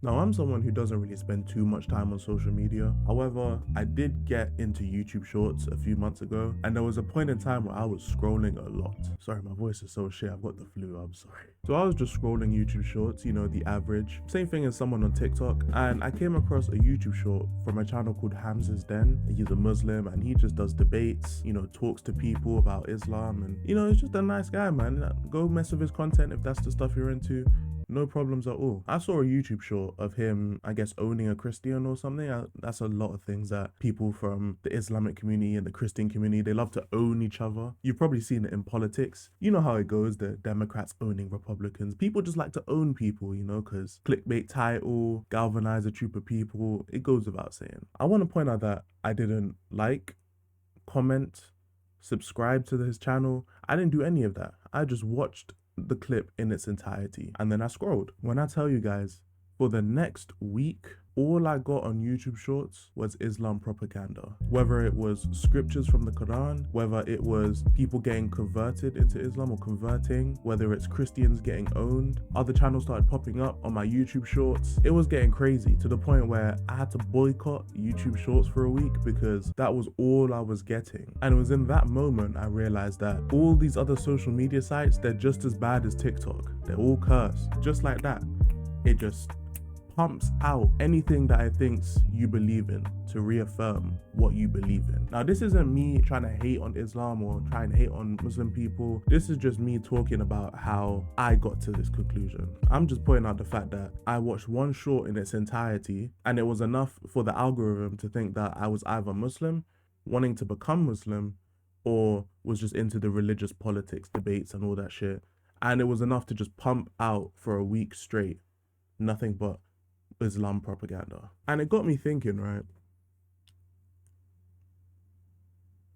Now, I'm someone who doesn't really spend too much time on social media. However, I did get into YouTube Shorts a few months ago, and there was a point in time where I was scrolling a lot. Sorry, my voice is so shit, I've got the flu, I'm sorry. So I was just scrolling YouTube Shorts, you know, the average. Same thing as someone on TikTok, and I came across a YouTube short from a channel called Hamza's Den. He's a Muslim, and he just does debates, you know, talks to people about Islam, and, you know, he's just a nice guy, man. Go mess with his content if that's the stuff you're into. No problems at all. I saw a YouTube short of him, I guess, owning a Christian or something. That's a lot of things that people from the Islamic community and the Christian community, they love to own each other. You've probably seen it in politics. You know how it goes, the Democrats owning Republicans. People just like to own people, you know, because clickbait title, galvanize a troop of people. It goes without saying. I want to point out that I didn't like, comment, subscribe to his channel. I didn't do any of that. I just watched the clip in its entirety and then I scrolled. When I tell you guys, for the next week, all I got on YouTube Shorts was Islam propaganda. Whether it was scriptures from the Quran, whether it was people getting converted into Islam or converting, whether it's Christians getting owned, other channels started popping up on my YouTube Shorts. It was getting crazy to the point where I had to boycott YouTube Shorts for a week because that was all I was getting. And it was in that moment I realized that all these other social media sites, they're just as bad as TikTok. They're all cursed. Just like that. It just pumps out anything that it thinks you believe in to reaffirm what you believe in. Now, this isn't me trying to hate on Islam or trying to hate on Muslim people. This is just me talking about how I got to this conclusion. I'm just pointing out the fact that I watched one short in its entirety and it was enough for the algorithm to think that I was either Muslim, wanting to become Muslim, or was just into the religious politics, debates and all that shit. And it was enough to just pump out for a week straight nothing but Islam propaganda. And it got me thinking, right?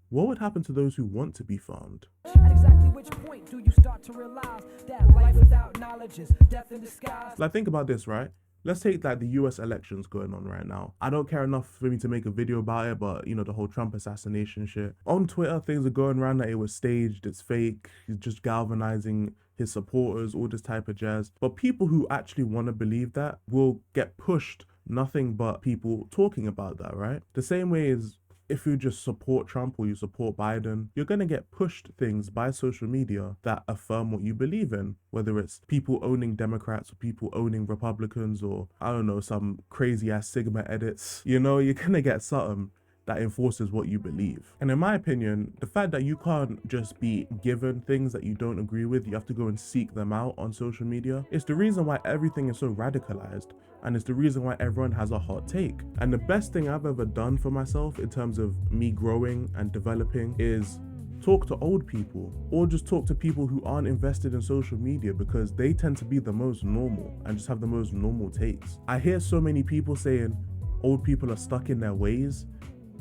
What would happen to those who want to be farmed? At exactly which point do you start to realize that life without knowledge is death in disguise? Like, think about this, right? Let's take like the US elections going on right now. I don't care enough for me to make a video about it, but you know, the whole Trump assassination shit. On Twitter, things are going around that it was staged, it's fake, he's just galvanizing his supporters, all this type of jazz. But people who actually want to believe that will get pushed nothing but people talking about that, right? The same way as if you just support Trump or you support Biden, you're going to get pushed things by social media that affirm what you believe in, whether it's people owning Democrats or people owning Republicans or, I don't know, some crazy ass Sigma edits. You know, you're going to get something that enforces what you believe. And in my opinion, the fact that you can't just be given things that you don't agree with, you have to go and seek them out on social media, it's the reason why everything is so radicalized, and it's the reason why everyone has a hot take. And the best thing I've ever done for myself in terms of me growing and developing is talk to old people, or just talk to people who aren't invested in social media, because they tend to be the most normal and just have the most normal takes. I hear so many people saying old people are stuck in their ways.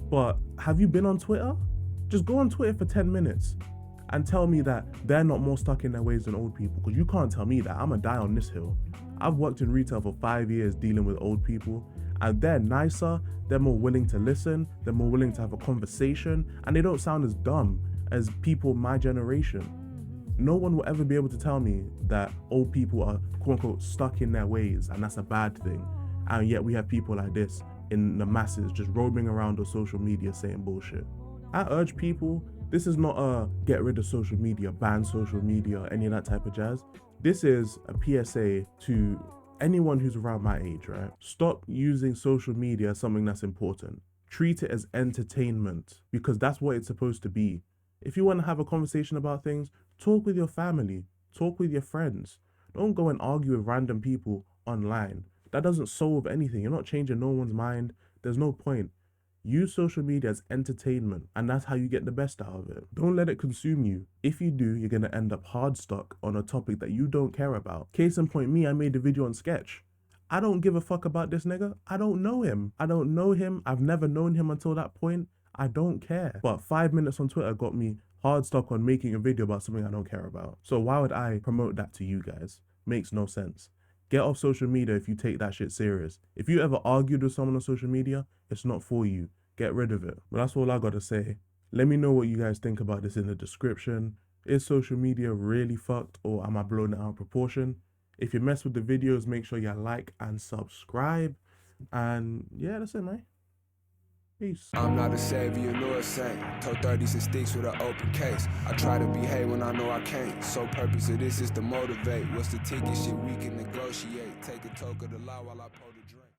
But have you been on Twitter? Just go on Twitter for 10 minutes and tell me that they're not more stuck in their ways than old people, because you can't tell me that. I'm gonna die on this hill. I've worked in retail for 5 years dealing with old people, and they're nicer, they're more willing to listen, they're more willing to have a conversation, and they don't sound as dumb as people my generation. No one will ever be able to tell me that old people are quote unquote stuck in their ways and that's a bad thing. And yet we have people like this in the masses just roaming around on social media saying bullshit. I urge people, this is not a get rid of social media, ban social media, any of that type of jazz. This is a PSA to anyone who's around my age, right? Stop using social media as something that's important. Treat it as entertainment, because that's what it's supposed to be. If you want to have a conversation about things, talk with your family, talk with your friends. Don't go and argue with random people online. That doesn't solve anything. You're not changing no one's mind. There's no point. Use social media as entertainment, and that's how you get the best out of it. Don't let it consume you. If you do, you're gonna end up hard stuck on a topic that you don't care about. Case in point, me, I made a video on Sketch. I don't give a fuck about this nigga. I don't know him. I've never known him until that point. I don't care. But 5 minutes on Twitter got me hard stuck on making a video about something I don't care about. So why would I promote that to you guys? Makes no sense. Get off social media if you take that shit serious. If you ever argued with someone on social media, it's not for you. Get rid of it. But that's all I gotta say. Let me know what you guys think about this in the description. Is social media really fucked, or am I blowing it out of proportion? If you mess with the videos, make sure you like and subscribe. And yeah, that's it, man. Peace. I'm not a savior nor a saint. Told 30s and sticks with an open case. I try to behave when I know I can't. So purpose of this is to motivate. What's the ticket? Shit we can negotiate. Take a toke of the law while I pull the drink.